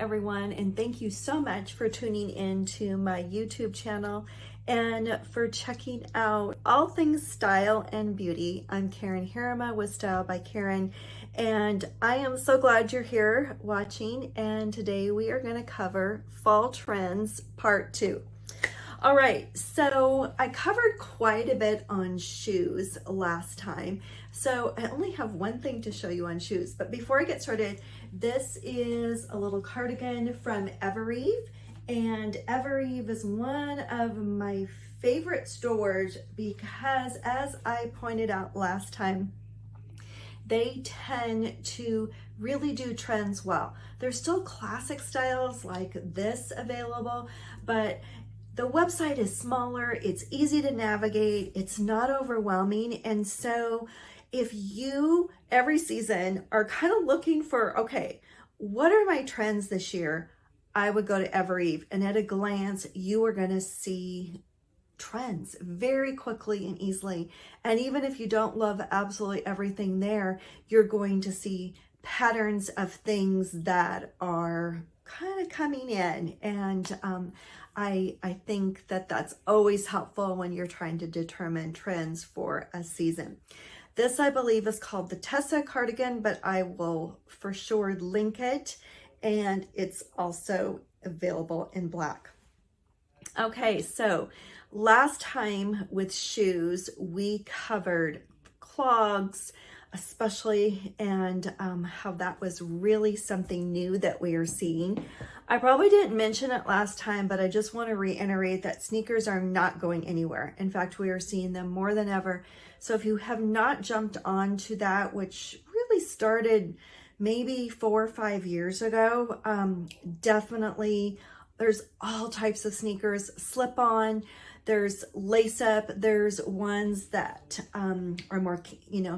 everyone, and thank you so much for tuning in to my YouTube channel and for checking out all things style and beauty. I'm Karen Harima with Style by Karen, and I am so glad you're here watching, and today we are going to cover Fall Trends Part 2. All right, so I covered quite a bit on shoes last time, so I only have one thing to show you on shoes. But before I get started, this is a little cardigan from Evereve, and Evereve is one of my favorite stores because, as I pointed out last time, they tend to really do trends well. There's still classic styles like this available, but the website is smaller, it's easy to navigate, it's not overwhelming. And so if you, every season, are kind of looking for, okay, what are my trends this year? I would go to Evereve, and at a glance, you are gonna see trends very quickly and easily. And even if you don't love absolutely everything there, you're going to see patterns of things that are kind of coming in. And I think that that's always helpful when you're trying to determine trends for a season. This, I believe, is called the Tessa cardigan, but I will for sure link it, and it's also available in black. Okay, so last time with shoes, we covered clogs, especially, and how that was really something new that we are seeing. I probably didn't mention it last time, but I just want to reiterate that sneakers are not going anywhere. In fact, we are seeing them more than ever. So if you have not jumped onto that, which really started maybe 4 or 5 years ago, definitely there's all types of sneakers, slip on, there's lace up, there's ones that are more,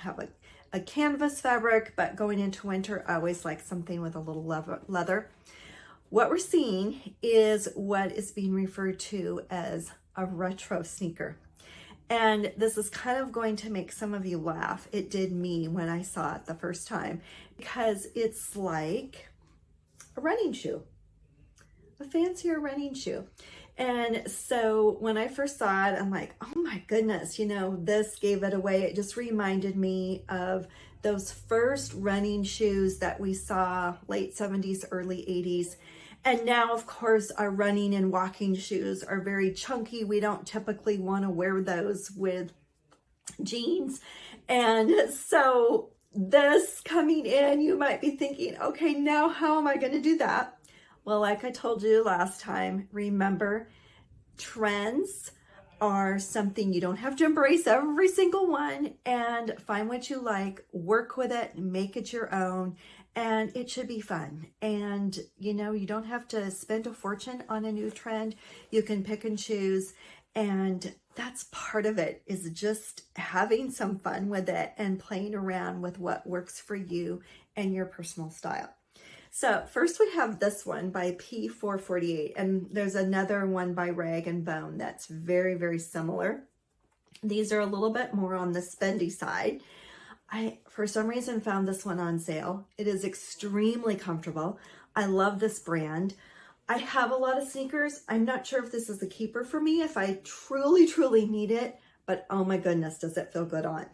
have a canvas fabric, but going into winter, I always like something with a little leather. What we're seeing is what is being referred to as a retro sneaker. And this is kind of going to make some of you laugh. It did me when I saw it the first time, because it's like a running shoe, a fancier running shoe. And so when I first saw it, I'm like, oh my goodness, this gave it away. It just reminded me of those first running shoes that we saw late 70s, early 80s. And now, of course, our running and walking shoes are very chunky. We don't typically want to wear those with jeans. And so this coming in, you might be thinking, okay, now how am I going to do that? Well, like I told you last time, remember, trends are something you don't have to embrace every single one, and find what you like, work with it, make it your own, and it should be fun. And you don't have to spend a fortune on a new trend. You can pick and choose, and that's part of it, is just having some fun with it and playing around with what works for you and your personal style. So first we have this one by P448, and there's another one by Rag & Bone that's very, very similar. These are a little bit more on the spendy side. I, for some reason, found this one on sale. It is extremely comfortable. I love this brand. I have a lot of sneakers. I'm not sure if this is a keeper for me, if I truly, truly need it, but oh my goodness, does it feel good on.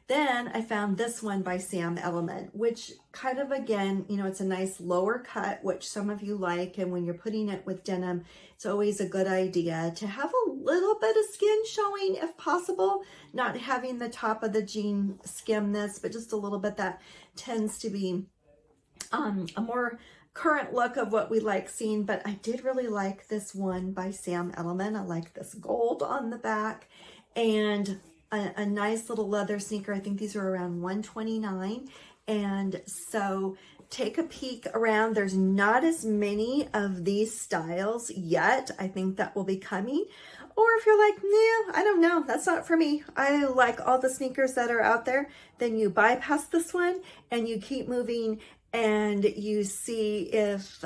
Then I found this one by Sam Element, which kind of, again, it's a nice lower cut, which some of you like. And when you're putting it with denim, it's always a good idea to have a little bit of skin showing if possible, not having the top of the jean skim this, but just a little bit. That tends to be a more current look of what we like seeing. But I did really like this one by Sam Element. I like this gold on the back, and a nice little leather sneaker. I think these are around $129. And so take a peek around. There's not as many of these styles yet. I think that will be coming. Or if you're like, nah, I don't know, that's not for me, I like all the sneakers that are out there, then you bypass this one and you keep moving, and you see if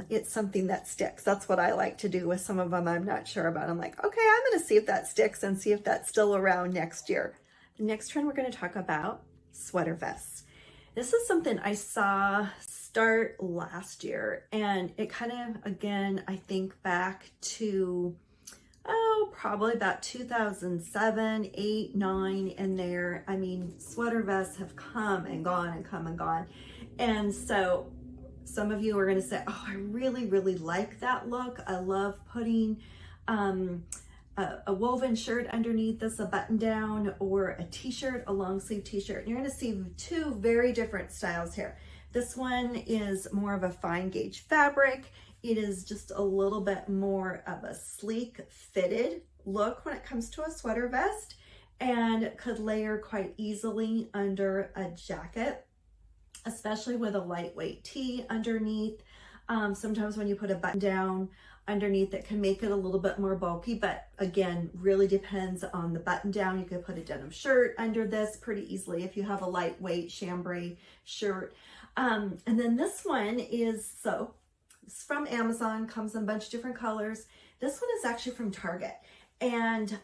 it's something that sticks. That's what I like to do with some of them I'm not sure about. I'm like, okay, I'm going to see if that sticks and see if that's still around next year. The next trend we're going to talk about, sweater vests. This is something I saw start last year, and it kind of, again, I think back to, oh, probably about 2007, 8, 9 in there. I mean, sweater vests have come and gone and come and gone. And so some of you are going to say, oh, I really, really like that look. I love putting a woven shirt underneath this, a button down, or a t-shirt, a long sleeve t-shirt. And you're going to see two very different styles here. This one is more of a fine gauge fabric. It is just a little bit more of a sleek fitted look when it comes to a sweater vest, and could layer quite easily under a jacket, especially with a lightweight tee underneath. Sometimes when you put a button down underneath, it can make it a little bit more bulky, but again, really depends on the button down. You could put a denim shirt under this pretty easily if you have a lightweight chambray shirt. And then this one is, so it's from Amazon, comes in a bunch of different colors. This one is actually from Target. And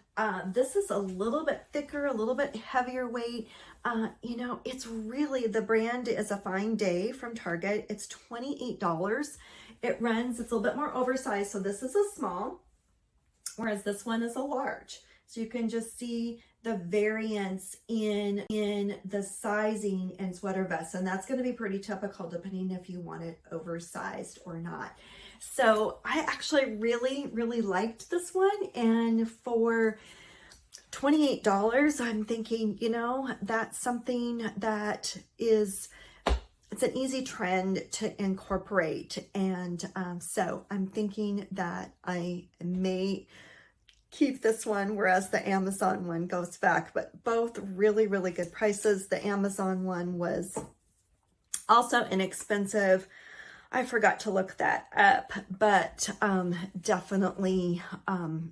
this is a little bit thicker, a little bit heavier weight. You know, it's really, the brand is A Fine Day from Target. It's $28. It runs, it's a little bit more oversized. So this is a small, whereas this one is a large. So you can just see the variance in the sizing in sweater vests. And that's going to be pretty typical depending if you want it oversized or not. So I actually really, really liked this one. And for $28, I'm thinking, you know, that's something that is, it's an easy trend to incorporate. And so I'm thinking that I may keep this one, whereas the Amazon one goes back, but both really, really good prices. The Amazon one was also inexpensive. I forgot to look that up, but definitely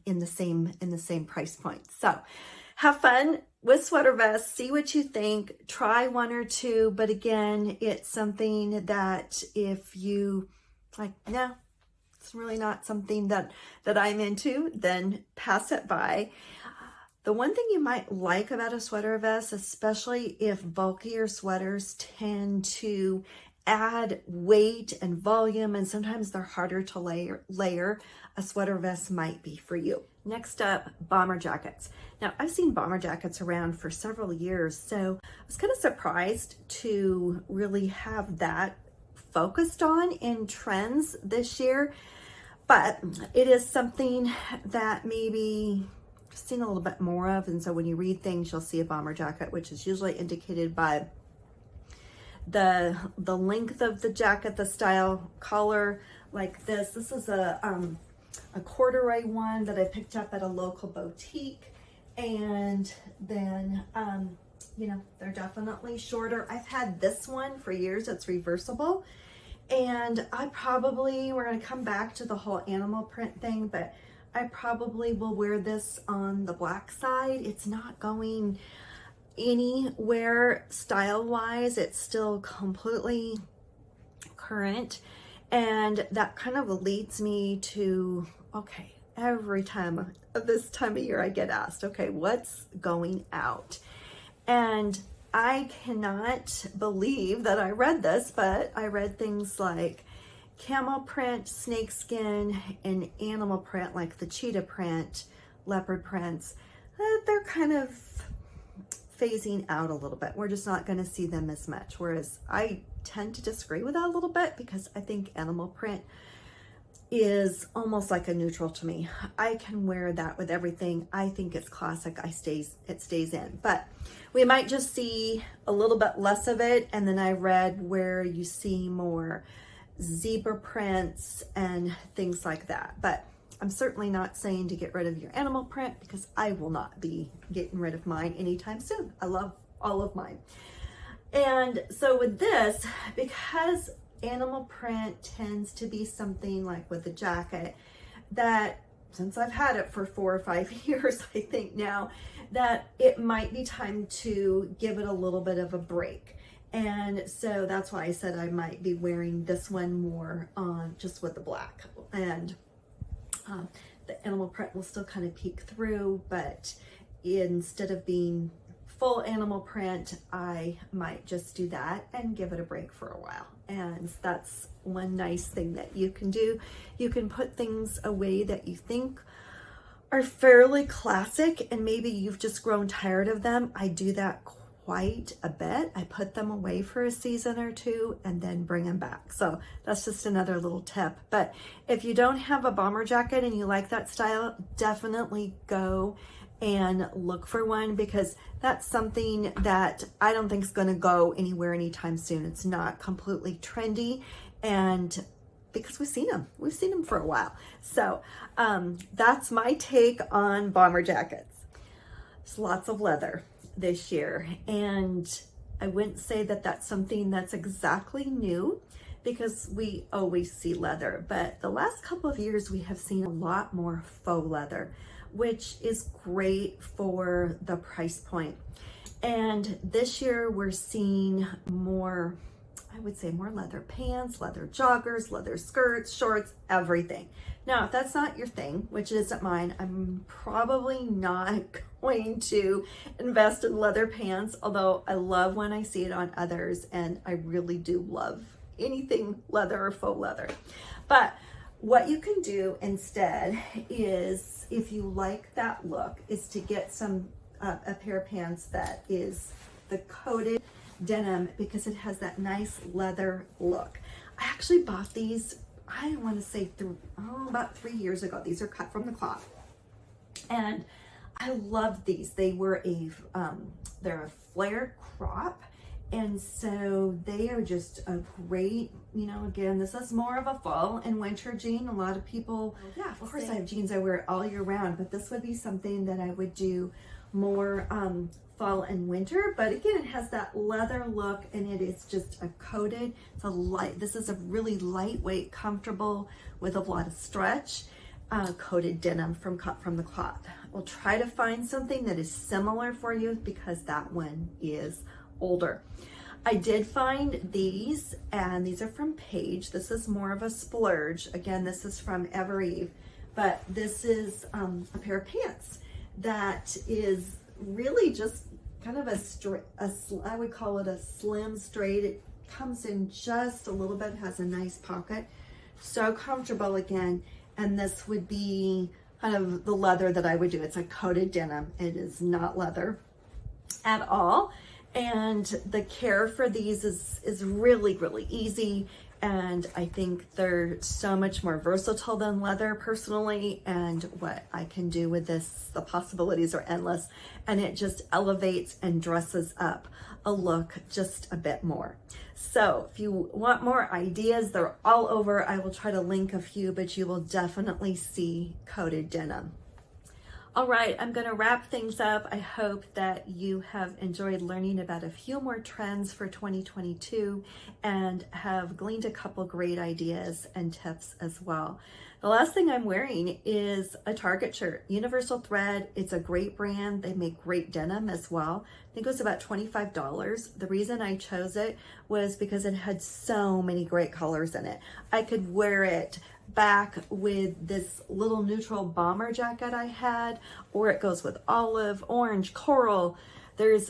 in the same price point. So have fun with sweater vests, see what you think, try one or two, but again, it's something that if you like, no, it's really not something that I'm into, then pass it by. The one thing you might like about a sweater vest, especially if bulkier sweaters tend to add weight and volume, and sometimes they're harder to layer, a sweater vest might be for you. Next up, bomber jackets. Now, I've seen bomber jackets around for several years, so I was kind of surprised to really have that focused on in trends this year, but it is something that maybe I've seen a little bit more of. And so when you read things, you'll see a bomber jacket, which is usually indicated by the length of the jacket, the style, color, like this. This is a corduroy one that I picked up at a local boutique. And then, you know, they're definitely shorter. I've had this one for years. It's reversible. And I probably, we're going to come back to the whole animal print thing, but I probably will wear this on the black side. It's not going anywhere style-wise. It's still completely current. And that kind of leads me to, okay, every time of this time of year I get asked, okay, what's going out? And I cannot believe that I read this, but I read things like camel print, snakeskin, and animal print, like the cheetah print, leopard prints. They're kind of phasing out a little bit. We're just not going to see them as much. Whereas I tend to disagree with that a little bit, because I think animal print is almost like a neutral to me. I can wear that with everything. I think it's classic. It stays in, but we might just see a little bit less of it. And then I read where you see more zebra prints and things like that. But I'm certainly not saying to get rid of your animal print, because I will not be getting rid of mine anytime soon. I love all of mine. And so with this, because animal print tends to be something like with the jacket that, since I've had it for 4 or 5 years, I think now, that it might be time to give it a little bit of a break. And so that's why I said I might be wearing this one more on just with the black. And the animal print will still kind of peek through, but instead of being full animal print, I might just do that and give it a break for a while. And that's one nice thing that you can do. You can put things away that you think are fairly classic and maybe you've just grown tired of them. I do that quite a bit. I put them away for a season or two and then bring them back. So that's just another little tip. But if you don't have a bomber jacket and you like that style, definitely go and look for one, because that's something that I don't think is going to go anywhere anytime soon. It's not completely trendy, and because we've seen them for a while. So that's my take on bomber jackets. There's lots of leather this year, and I wouldn't say that that's something that's exactly new, because we always see leather, but the last couple of years we have seen a lot more faux leather, which is great for the price point. And this year we're seeing more, I would say more leather pants, leather joggers, leather skirts, shorts, everything. Now, if that's not your thing, which isn't mine, I'm probably not going to invest in leather pants, although I love when I see it on others, and I really do love anything leather or faux leather. But what you can do instead is, if you like that look, is to get a pair of pants that is the coated denim, because it has that nice leather look. I actually bought these, I want to say about 3 years ago. These are cut from the cloth, and I love these. They were they're a flare crop, and so they are just a great, again, this is more of a fall and winter jean. A lot of people, yeah, of course I have jeans I wear all year round, but this would be something that I would do more fall and winter. But again, it has that leather look, and it is just a coated, this is a really lightweight, comfortable, with a lot of stretch, coated denim cut from the cloth. We'll try to find something that is similar for you, because that one is older. I did find these, and these are from Paige. This is more of a splurge. Again, this is from Evereve, but this is a pair of pants that is really just kind of I would call it a slim straight. It comes in just a little bit, has a nice pocket, so comfortable again. And this would be kind of the leather that I would do. It's a coated denim. It is not leather at all. And the care for these is really, really easy. And I think they're so much more versatile than leather personally. And what I can do with this, the possibilities are endless. And it just elevates and dresses up a look just a bit more. So if you want more ideas, they're all over. I will try to link a few, but you will definitely see coated denim. All right, I'm going to wrap things up. I hope that you have enjoyed learning about a few more trends for 2022 and have gleaned a couple great ideas and tips as well. The last thing I'm wearing is a Target shirt, Universal Thread. It's a great brand. They make great denim as well. I think it was about $25. The reason I chose it was because it had so many great colors in it. I could wear it back with this little neutral bomber jacket I had, or it goes with olive, orange, coral. There's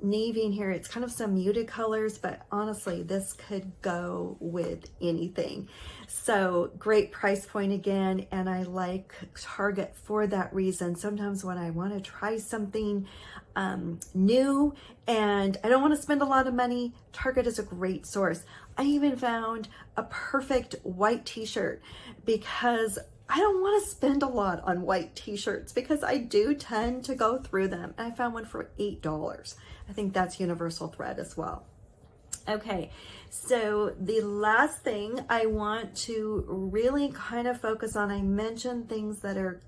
navy in here. It's kind of some muted colors, but honestly, this could go with anything. So great price point again, and I like Target for that reason. Sometimes when I want to try something new and I don't want to spend a lot of money, Target is a great source. I even found a perfect white t-shirt, because I don't want to spend a lot on white t-shirts, because I do tend to go through them. And I found one for $8. I think that's Universal Thread as well. Okay, so the last thing I want to really kind of focus on, I mentioned things that are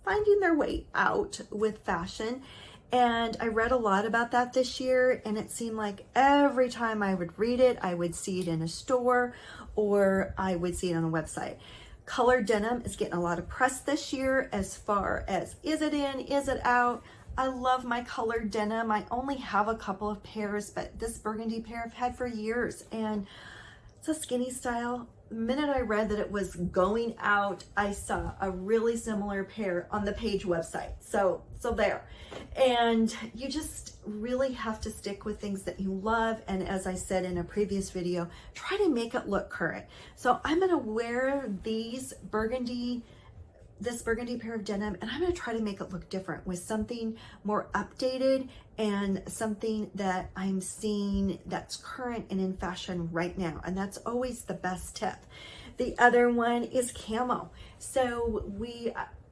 finding their way out with fashion. And I read a lot about that this year, and it seemed like every time I would read it, I would see it in a store or I would see it on a website. Colored denim is getting a lot of press this year as far as, is it in, is it out? I love my colored denim. I only have a couple of pairs, but this burgundy pair I've had for years, and it's a skinny style, minute I read that it was going out, I saw a really similar pair on the Paige website. So there. And you just really have to stick with things that you love. And as I said in a previous video, try to make it look current. So I'm going to wear this burgundy pair of denim, and I'm going to try to make it look different with something more updated and something that I'm seeing that's current and in fashion right now. And that's always the best tip. The other one is camo. So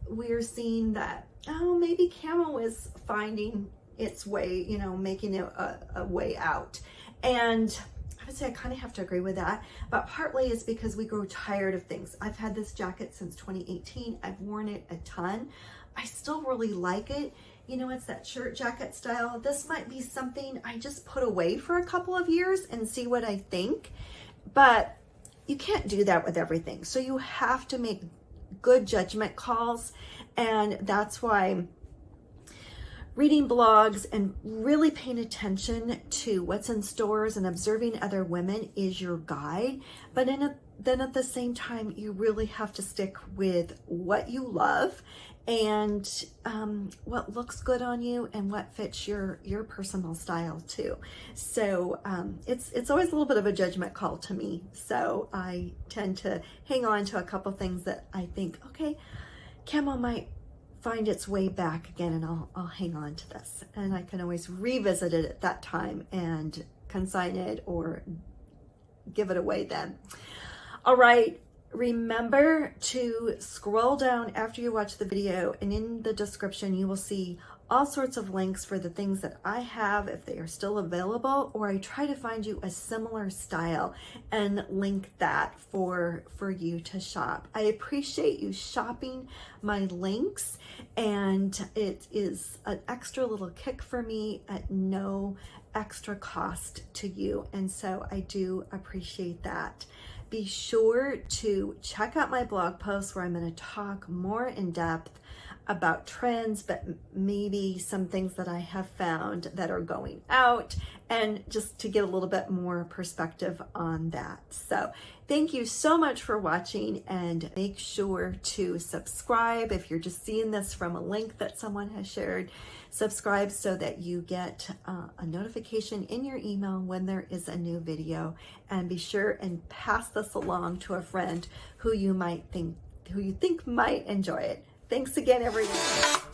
we're seeing that, oh, maybe camo is finding its way, you know, making it a way out. And I would say I kind of have to agree with that, but partly it's because we grow tired of things. I've had this jacket since 2018. I've worn it a ton. I still really like it. You know, it's that shirt jacket style. This might be something I just put away for a couple of years and see what I think, but you can't do that with everything. So you have to make good judgment calls, and that's why reading blogs and really paying attention to what's in stores and observing other women is your guide. But then at the same time, you really have to stick with what you love and what looks good on you and what fits your personal style too. So it's always a little bit of a judgment call to me. So I tend to hang on to a couple things that I think, okay, camo might find its way back again, and I'll hang on to this, and I can always revisit it at that time and consign it or give it away then. All right, remember to scroll down after you watch the video, and in the description you will see all sorts of links for the things that I have if they are still available, or I try to find you a similar style and link that for you to shop. I appreciate you shopping my links, and it is an extra little kick for me at no extra cost to you, and so I do appreciate that. Be sure to check out my blog post where I'm going to talk more in depth about trends, but maybe some things that I have found that are going out, and just to get a little bit more perspective on that. So thank you so much for watching, and make sure to subscribe if you're just seeing this from a link that someone has shared. Subscribe so that you get a notification in your email when there is a new video, and be sure and pass this along to a friend who you think might enjoy it. Thanks again, everyone.